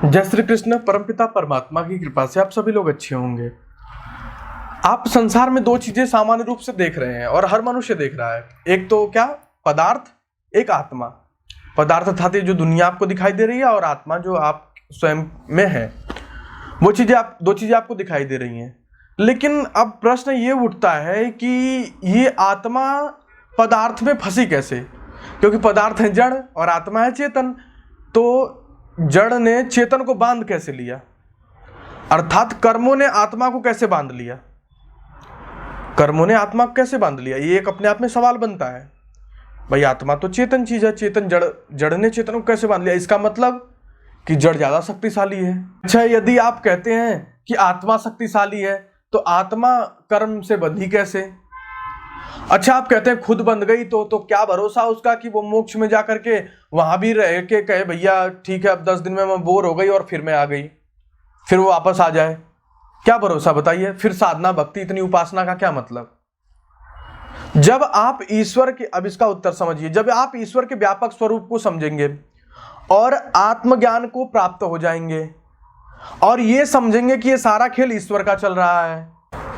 जय श्री कृष्ण। परमपिता परमात्मा की कृपा से आप सभी लोग अच्छे होंगे। आप संसार में दो चीजें सामान्य रूप से देख रहे हैं और हर मनुष्य देख रहा है। एक तो क्या, पदार्थ, एक आत्मा। पदार्थ अर्थात जो दुनिया आपको दिखाई दे रही है और आत्मा जो आप स्वयं में है, वो चीजें दो चीजें आपको दिखाई दे रही हैं। लेकिन अब प्रश्न ये उठता है कि ये आत्मा पदार्थ में फंसी कैसे, क्योंकि पदार्थ है जड़ और आत्मा है चेतन। तो जड़ ने चेतन को बांध कैसे लिया, अर्थात कर्मों ने आत्मा को कैसे बांध लिया। कर्मों ने आत्मा को कैसे बांध लिया, ये एक अपने आप में सवाल बनता है। भाई आत्मा तो चेतन चीज है, चेतन जड़ ने चेतन को कैसे बांध लिया। इसका मतलब कि जड़ ज्यादा शक्तिशाली है। अच्छा, यदि आप कहते हैं कि आत्मा शक्तिशाली है तो आत्मा कर्म से बंधी कैसे। अच्छा, आप कहते हैं खुद बंध गई तो क्या भरोसा उसका कि वो मोक्ष में जाकर के वहां भी रह के कहे भैया ठीक है अब 10 दिन में मैं बोर हो गई और फिर मैं आ गई, फिर वो वापस आ जाए। क्या भरोसा बताइए। फिर साधना भक्ति इतनी उपासना का क्या मतलब। जब आप ईश्वर के, अब इसका उत्तर समझिए, जब आप ईश्वर के व्यापक स्वरूप को समझेंगे और आत्मज्ञान को प्राप्त हो जाएंगे और ये समझेंगे कि ये सारा खेल ईश्वर का चल रहा है,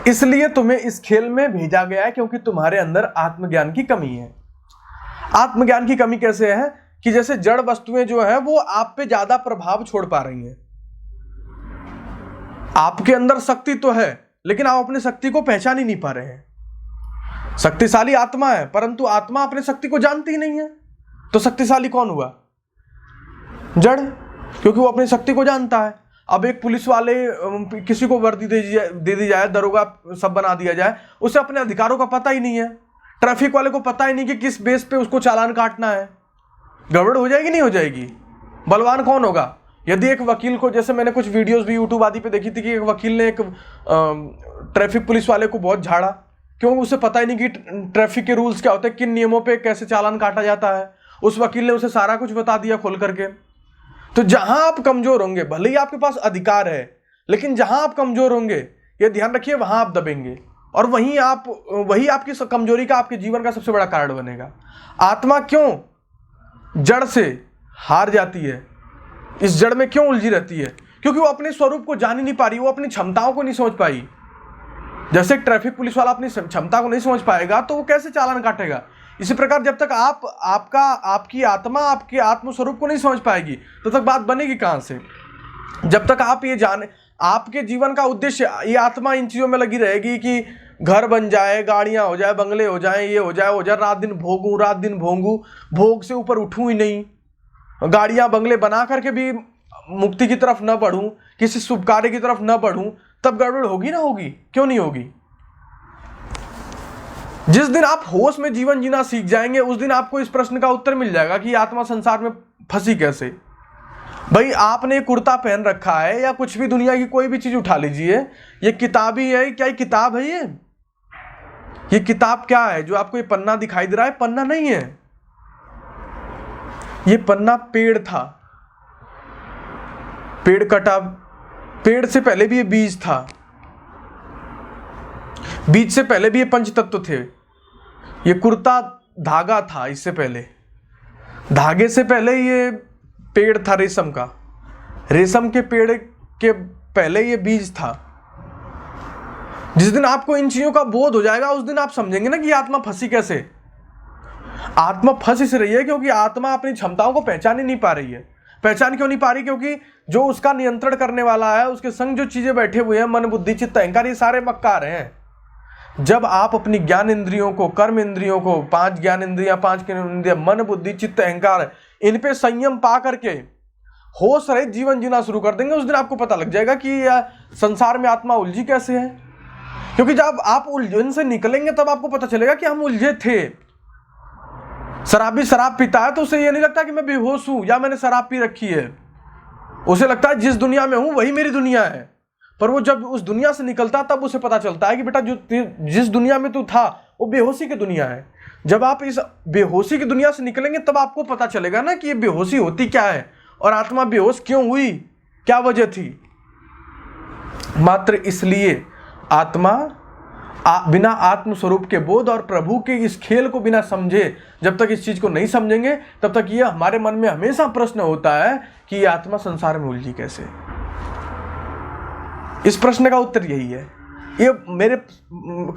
इसलिए तुम्हें इस खेल में भेजा गया है क्योंकि तुम्हारे अंदर आत्मज्ञान की कमी है। आत्मज्ञान की कमी कैसे है कि जैसे जड़ वस्तुएं जो है वो आप पे ज्यादा प्रभाव छोड़ पा रही हैं। आपके अंदर शक्ति तो है लेकिन आप अपनी शक्ति को पहचान ही नहीं पा रहे हैं। शक्तिशाली आत्मा है परंतु आत्मा अपनी शक्ति को जानती ही नहीं है। तो शक्तिशाली कौन हुआ? जड़, क्योंकि वो अपनी शक्ति को जानता है। अब एक पुलिस वाले किसी को वर्दी दे दी जाए, दरोगा सब बना दिया जाए, उसे अपने अधिकारों का पता ही नहीं है। ट्रैफिक वाले को पता ही नहीं कि किस बेस पे उसको चालान काटना है। गड़बड़ हो जाएगी नहीं हो जाएगी। बलवान कौन होगा? यदि एक वकील को, जैसे मैंने कुछ वीडियोस भी यूट्यूब आदि पे देखी थी कि एक वकील ने एक ट्रैफिक पुलिस वाले को बहुत झाड़ा, क्यों? उसे पता ही नहीं कि ट्रैफिक के रूल्स क्या होते हैं, किन नियमों पे कैसे चालान काटा जाता है। उस वकील ने उसे सारा कुछ बता दिया खोल करके। तो जहां आप कमजोर होंगे, भले ही आपके पास अधिकार है, लेकिन जहां आप कमजोर होंगे ये ध्यान रखिए, वहां आप दबेंगे और वही आपकी कमजोरी का, आपके जीवन का सबसे बड़ा कारण बनेगा। आत्मा क्यों जड़ से हार जाती है, इस जड़ में क्यों उलझी रहती है? क्योंकि वो अपने स्वरूप को जान ही नहीं पा रही, वो अपनी क्षमताओं को नहीं समझ पाई। जैसे ट्रैफिक पुलिस वाला अपनी क्षमता को नहीं समझ पाएगा तो वो कैसे चालान काटेगा। इसी प्रकार जब तक आपकी आत्मा आपके आत्म स्वरूप को नहीं समझ पाएगी तो तक बात बनेगी कहां से। जब तक आप ये जाने, आपके जीवन का उद्देश्य, ये आत्मा इन चीजों में लगी रहेगी कि घर बन जाए, गाड़ियां हो जाए, बंगले हो जाए, ये हो जाए वो हो जाए, रात दिन भोगूं, भोग से ऊपर उठूं ही नहीं, गाड़ियां बंगले बना करके भी मुक्ति की तरफ न बढ़ूं, किसी शुभ कार्य की तरफ न बढ़ूं, तब गड़बड़ होगी ना होगी? क्यों नहीं होगी? जिस दिन आप होश में जीवन जीना सीख जाएंगे उस दिन आपको इस प्रश्न का उत्तर मिल जाएगा कि आत्मा संसार में फंसी कैसे। भाई आपने कुर्ता पहन रखा है या कुछ भी, दुनिया की कोई भी चीज उठा लीजिए, ये किताब ही है क्या? ये किताब है? ये किताब क्या है? जो आपको ये पन्ना दिखाई दे रहा है, पन्ना नहीं है। ये पन्ना पेड़ था, पेड़ कटा, पेड़ से पहले भी ये बीज था, बीज से पहले भी ये पंचतत्व थे। ये कुर्ता धागा था, इससे पहले धागे से पहले ये पेड़ था रेशम का, रेशम के पेड़ के पहले ये बीज था। जिस दिन आपको इन चीजों का बोध हो जाएगा उस दिन आप समझेंगे ना कि आत्मा फंसी कैसे। आत्मा फंस इस रही है क्योंकि आत्मा अपनी क्षमताओं को पहचान ही नहीं पा रही है। पहचान क्यों नहीं पा रही? क्योंकि जो उसका नियंत्रण करने वाला है, उसके संग जो चीजें बैठे हुए हैं, मन बुद्धि चित्त अहंकार, ये सारे मक्कार हैं। जब आप अपनी ज्ञान इंद्रियों को, कर्म इंद्रियों को, 5 ज्ञान इंद्रियां, 5 इंद्रियां, मन बुद्धि चित्त अहंकार, इन पे संयम पा करके होश रहित जीवन जीना शुरू कर देंगे, उस दिन आपको पता लग जाएगा कि संसार में आत्मा उलझी कैसे है। क्योंकि जब आप उलझन से निकलेंगे तब आपको पता चलेगा कि हम उलझे थे। शराबी शराब पीता है तो उसे ये नहीं लगता कि मैं बेहोश हूं या मैंने शराब पी रखी है, उसे लगता है जिस दुनिया में हूं वही मेरी दुनिया है। पर वो जब उस दुनिया से निकलता तब उसे पता चलता है कि बेटा जिस दुनिया में तू था वो बेहोशी की दुनिया है। जब आप इस बेहोशी की दुनिया से निकलेंगे तब आपको पता चलेगा ना कि ये बेहोशी होती क्या है और आत्मा बेहोश क्यों हुई, क्या वजह थी। मात्र इसलिए आत्मा बिना आत्मस्वरूप के बोध और प्रभु के इस खेल को बिना समझे, जब तक इस चीज को नहीं समझेंगे तब तक ये हमारे मन में हमेशा प्रश्न होता है कि ये आत्मा संसार में उलझी कैसे। इस प्रश्न का उत्तर यही है। ये मेरे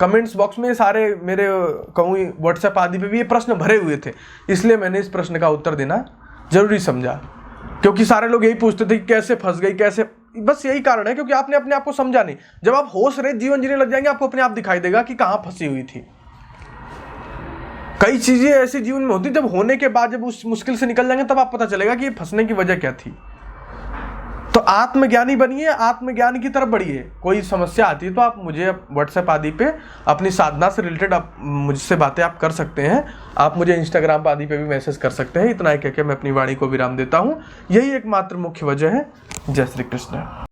कमेंट्स बॉक्स में सारे मेरे कहूँ व्हाट्सएप आदि पे भी ये प्रश्न भरे हुए थे, इसलिए मैंने इस प्रश्न का उत्तर देना जरूरी समझा, क्योंकि सारे लोग यही पूछते थे कि कैसे फंस गई कैसे। बस यही कारण है, क्योंकि आपने अपने आप को समझा नहीं। जब आप होश रहित जीवन जीने लग जाएंगे, आपको अपने आप दिखाई देगा कि कहाँ फंसी हुई थी। कई चीजें ऐसी जीवन में होती, जब होने के बाद जब उस मुश्किल से निकल जाएंगे तब आप पता चलेगा कि फंसने की वजह क्या थी। तो आत्मज्ञानी बनिए, आत्मज्ञान की तरफ बढ़िए। कोई समस्या आती है तो आप मुझे व्हाट्सएप आदि पे अपनी साधना से रिलेटेड आप मुझसे बातें आप कर सकते हैं। आप मुझे इंस्टाग्राम आदि पे भी मैसेज कर सकते हैं। इतना ही कहकर मैं अपनी वाणी को विराम देता हूँ। यही एकमात्र मुख्य वजह है। जय श्री कृष्ण।